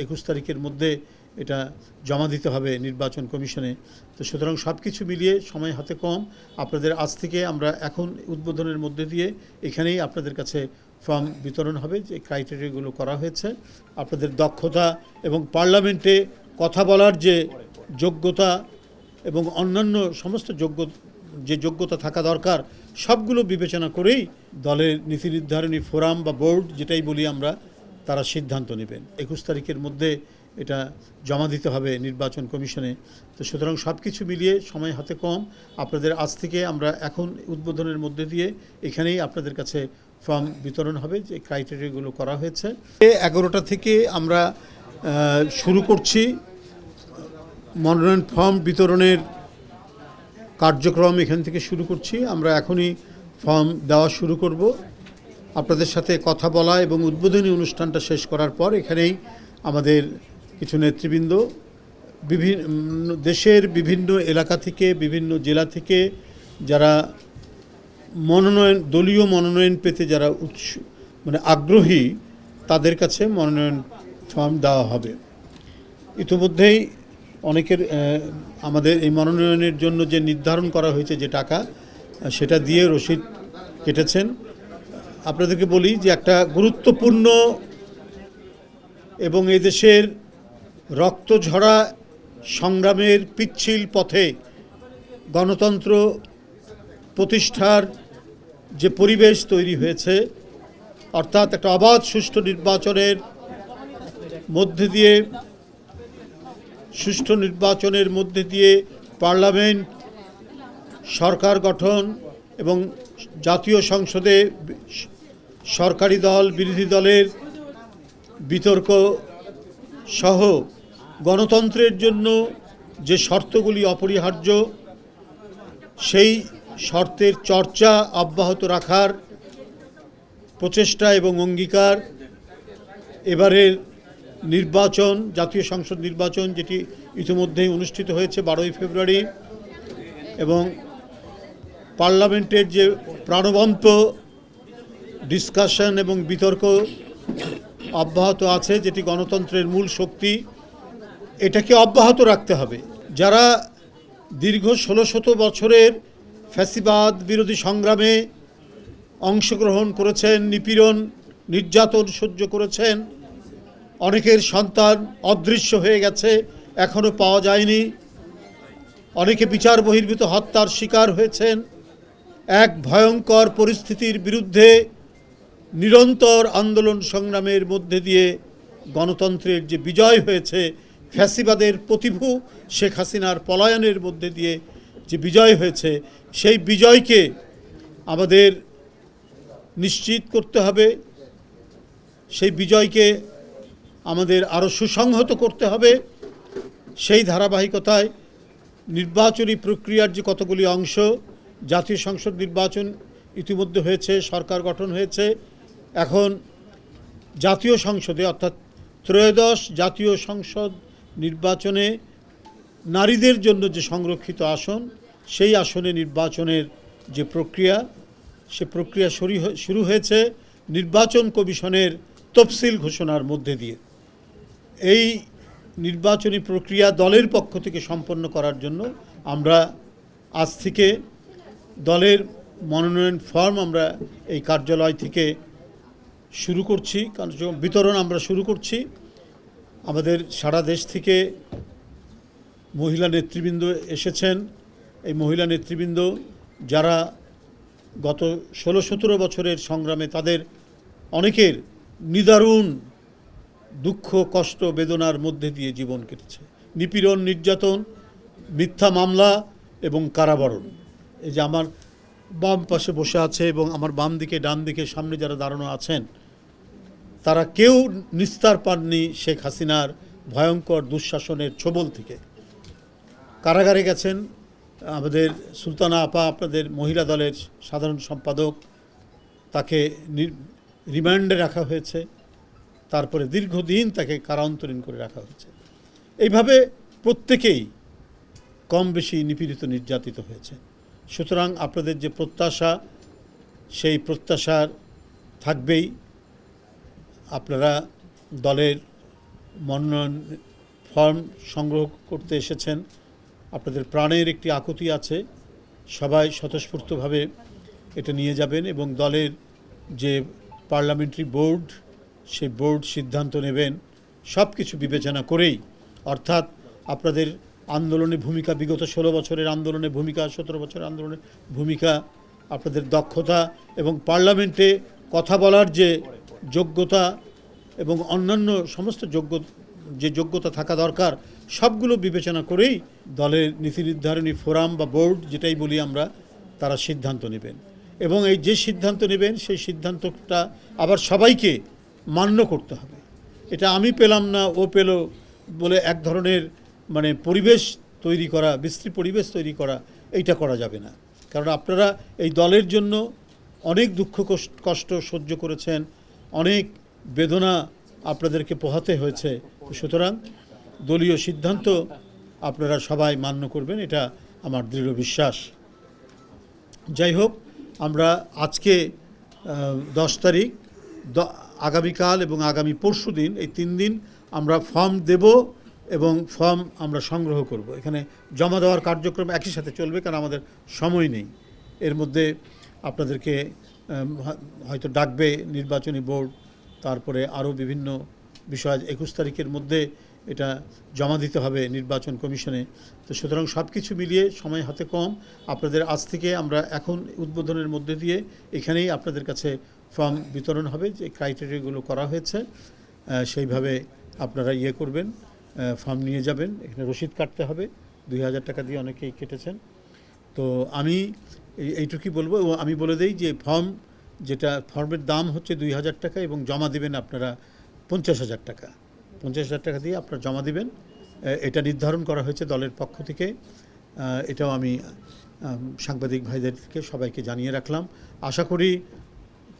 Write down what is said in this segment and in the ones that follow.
21 তারিখের মধ্যে এটা জমা দিতে হবে নির্বাচন কমিশনে। তো সুতরাং সব কিছু মিলিয়ে সময় হাতে কম। আপনাদের আজ থেকে আমরা এখন উদ্বোধনের মধ্যে দিয়ে এখানেই আপনাদের কাছে ফর্ম বিতরণ হবে, যে ক্রাইটেরিয়াগুলো করা হয়েছে। আপনাদের দক্ষতা এবং পার্লামেন্টে কথা বলার যে যোগ্যতা এবং অন্যান্য সমস্ত যোগ্যতা থাকা দরকার, সবগুলো বিবেচনা করেই দলের নীতি নির্ধারণী ফোরাম বা বোর্ড, যেটাই বলি আমরা, তারা সিদ্ধান্ত নেবেন। 21 তারিখের মধ্যে এটা জমা দিতে হবে নির্বাচন কমিশনে। তো সুতরাং সব কিছু মিলিয়ে সময় হাতে কম। আপনাদের আজ থেকে আমরা এখন উদ্বোধনের মধ্যে দিয়ে এখানেই আপনাদের কাছে ফর্ম বিতরণ হবে, যে ক্রাইটেরিয়াগুলো করা হয়েছে। 11টা থেকে আমরা শুরু করছি মনোনয়ন ফর্ম বিতরণের কার্যক্রম। এখান থেকে শুরু করছি, আমরা এখনই ফর্ম দেওয়া শুরু করব। আপনাদের সাথে কথা বলা এবং উদ্বোধনী অনুষ্ঠানটা শেষ করার পর এখানেই আমাদের কিছু নেতৃবৃন্দ বিভিন্ন দেশের বিভিন্ন এলাকা থেকে, বিভিন্ন জেলা থেকে যারা দলীয় মনোনয়ন পেতে যারা আগ্রহী, তাদের কাছে মনোনয়ন ফর্ম দেওয়া হবে। ইতিমধ্যেই অনেকের আমাদের এই মনোনয়নের জন্য যে নির্ধারণ করা হয়েছে যে টাকা, সেটা দিয়ে রসিদ কেটেছেন। আপনাদেরকে বলি যে একটা গুরুত্বপূর্ণ এবং এই দেশের রক্তঝরা সংগ্রামের পিচ্ছিল পথে গণতন্ত্র প্রতিষ্ঠার যে পরিবেশ তৈরি হয়েছে, অর্থাৎ একটা অবাধ সুষ্ঠু নির্বাচনের মধ্যে দিয়ে পার্লামেন্ট, সরকার গঠন এবং জাতীয় সংসদে সরকারি দল বিরোধী দলের বিতর্ক সহ গণতন্ত্রের জন্য যে শর্তগুলি অপরিহার্য, সেই শর্তের চর্চা অব্যাহত রাখার প্রচেষ্টা এবং অঙ্গীকার। এবারের নির্বাচন, জাতীয় সংসদ নির্বাচন, যেটি ইতিমধ্যেই অনুষ্ঠিত হয়েছে 12ই ফেব্রুয়ারি, এবং পার্লামেন্টের যে প্রাণবন্ত ডিসকাশন এবং বিতর্ক অব্যাহত আছে, যেটি গণতন্ত্রের মূল শক্তি, এটাকে অব্যাহত রাখতে হবে। যারা দীর্ঘ 1600 বছরের ফ্যাসিবাদ বিরোধী সংগ্রামে অংশগ্রহণ করেছেন, নিপীড়ন নির্যাতন সহ্য করেছেন, অনেকের সন্তান অদৃশ্য হয়ে গেছে, এখনও পাওয়া যায়নি, অনেকে বিচার বহির্ভূত হত্যার শিকার হয়েছেন, এক ভয়ঙ্কর পরিস্থিতির বিরুদ্ধে নিরন্তর আন্দোলন সংগ্রামের মধ্যে দিয়ে গণতন্ত্রের যে বিজয় হয়েছে, ফ্যাসিবাদের প্রতিভূ শেখ হাসিনার পলায়নের মধ্যে দিয়ে যে বিজয় হয়েছে, সেই বিজয়কে আমাদের নিশ্চিত করতে হবে। সেই বিজয়কে আমাদের আরও সুসংহত করতে হবে। সেই ধারাবাহিকতায় নির্বাচনী প্রক্রিয়ার যে কতগুলি অংশ, জাতীয় সংসদ নির্বাচন ইতিমধ্যে হয়েছে, সরকার গঠন হয়েছে, এখন জাতীয় সংসদে অর্থাৎ ত্রয়োদশ জাতীয় সংসদ নির্বাচনে নারীদের জন্য যে সংরক্ষিত আসন, সেই আসনে নির্বাচনের যে প্রক্রিয়া, সে প্রক্রিয়া শুরু হয়েছে নির্বাচন কমিশনের তফসিল ঘোষণার মধ্যে দিয়ে। এই নির্বাচনী প্রক্রিয়া দলের পক্ষ থেকে সম্পন্ন করার জন্য আমরা আজ থেকে দলের মনোনয়ন ফর্ম আমরা এই কার্যালয় থেকে শুরু করছি, বিতরণ আমরা শুরু করছি। আমাদের সারা দেশ থেকে মহিলা নেতৃবৃন্দ এসেছেন। এই মহিলা নেতৃবৃন্দ যারা গত 16-17 বছরের সংগ্রামে তাদের অনেকের নিদারুণ দুঃখ, কষ্ট, বেদনার মধ্যে দিয়ে জীবন কেটেছে, নিপীড়ন, নির্যাতন, মিথ্যা মামলা এবং কারাবরণ। এই যে আমার বাম পাশে বসে আছে এবং আমার বাম দিকে, ডান দিকে, সামনে যারা দাঁড়ানো আছেন, তারা কেউ নিস্তার পাননি শেখ হাসিনার ভয়ঙ্কর দুঃশাসনের ছোবল থেকে। কারাগারে গেছেন আমাদের সুলতানা আপা, আপনাদের মহিলা দলের সাধারণ সম্পাদক, তাকে রিমান্ডে রাখা হয়েছে, তারপরে দীর্ঘদিন তাকে কারান্তরীণ করে রাখা হয়েছে। এইভাবে প্রত্যেকেই কম বেশি নিপীড়িত, নির্যাতিত হয়েছে। সুতরাং আপনাদের যে প্রত্যাশা, সেই প্রত্যাশার থাকবেই। আপনারা দলের মনোনয়ন ফর্ম সংগ্রহ করতে এসেছেন। আপনাদের প্রাণের একটি আকুতি আছে, সবাই স্বতঃস্ফূর্তভাবে এটা নিয়ে যাবেন এবং দলের যে পার্লামেন্টারি বোর্ড, সেই বোর্ড সিদ্ধান্ত নেবেন সব কিছু বিবেচনা করেই। অর্থাৎ আপনাদের আন্দোলনের ভূমিকা, বিগত 16 বছরের আন্দোলনের ভূমিকা, 17 বছরের আন্দোলনের ভূমিকা, আপনাদের দক্ষতা এবং পার্লামেন্টে কথা বলার যে যোগ্যতা এবং অন্যান্য সমস্ত যে যোগ্যতা থাকা দরকার, সবগুলো বিবেচনা করেই দলের নীতি নির্ধারণী ফোরাম বা বোর্ড, যেটাই বলি আমরা, তারা সিদ্ধান্ত নেবেন। এবং এই যে সিদ্ধান্ত নেবেন সেই সিদ্ধান্তটা আবার সবাইকে মান্য করতে হবে। এটা আমি পেলাম না ও পেল বলে এক ধরনের পরিবেশ তৈরি করা, বিশ্রী পরিবেশ তৈরি করা, এইটা করা যাবে না। কারণ আপনারা এই দলের জন্য অনেক দুঃখ কষ্ট সহ্য করেছেন, অনেক বেদনা আপনাদেরকে পোহাতে হয়েছে। সুতরাং দলীয় সিদ্ধান্ত আপনারা সবাই মান্য করবেন, এটা আমার দৃঢ় বিশ্বাস। যাই হোক, আমরা আজকে 10 তারিখ, আগামীকাল এবং আগামী পরশু দিন, এই 3 দিন আমরা ফর্ম দেব এবং ফর্ম আমরা সংগ্রহ করব। এখানে জমা দেওয়ার কার্যক্রম একই সাথে চলবে, কারণ আমাদের সময় নেই। এর মধ্যে আপনাদেরকে হয়তো ডাকবে নির্বাচনী বোর্ড, তারপরে আরও বিভিন্ন বিষয়। 21 তারিখের মধ্যে এটা জমা দিতে হবে নির্বাচন কমিশনে। তো সুতরাং সব কিছু মিলিয়ে সময় হাতে কম। আপনাদের আজ থেকে আমরা এখন উদ্বোধনের মধ্যে দিয়ে এখানেই আপনাদের কাছে ফর্ম বিতরণ হবে, যে ক্রাইটেরিয়াগুলো করা হয়েছে সেইভাবে আপনারা করবেন, ফর্ম নিয়ে যাবেন। এখানে রসিদ কাটতে হবে, 2000 টাকা দিয়ে অনেকেই কেটেছেন। তো আমি এইটুকুই বলবো। আমি বলে দিই যে ফর্মের দাম হচ্ছে 2000 টাকা এবং জমা দিবেন আপনারা 50,000 টাকা। 50,000 টাকা দিয়ে আপনারা জমা দিবেন, এটা নির্ধারণ করা হয়েছে দলের পক্ষ থেকে। এটাও আমি সাংবাদিক ভাইদেরকে সবাইকে জানিয়ে রাখলাম। আশা করি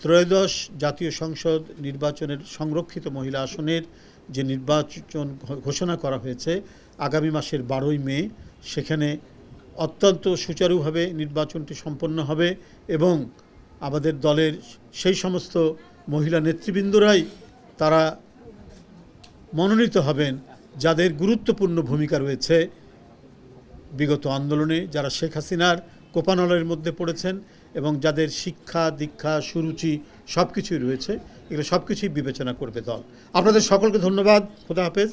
ত্রয়োদশ জাতীয় সংসদ নির্বাচনের সংরক্ষিত মহিলা আসনের যে নির্বাচন ঘোষণা করা হয়েছে আগামী মাসের 12ই মে, সেখানে অত্যন্ত সুচারুভাবে নির্বাচনটি সম্পন্ন হবে এবং আমাদের দলের সেই সমস্ত মহিলা নেতৃবৃন্দরাই তারা মনোনীত হবেন যাদের গুরুত্বপূর্ণ ভূমিকা রয়েছে বিগত আন্দোলনে, যারা শেখ হাসিনার কোপানলের মধ্যে পড়েছেন এবং যাদের শিক্ষা দীক্ষা সুরুচি সব কিছুই রয়েছে। এগুলো সব কিছুই বিবেচনা করবে দল। আপনাদের সকলকে ধন্যবাদ। খোদা হাফেজ।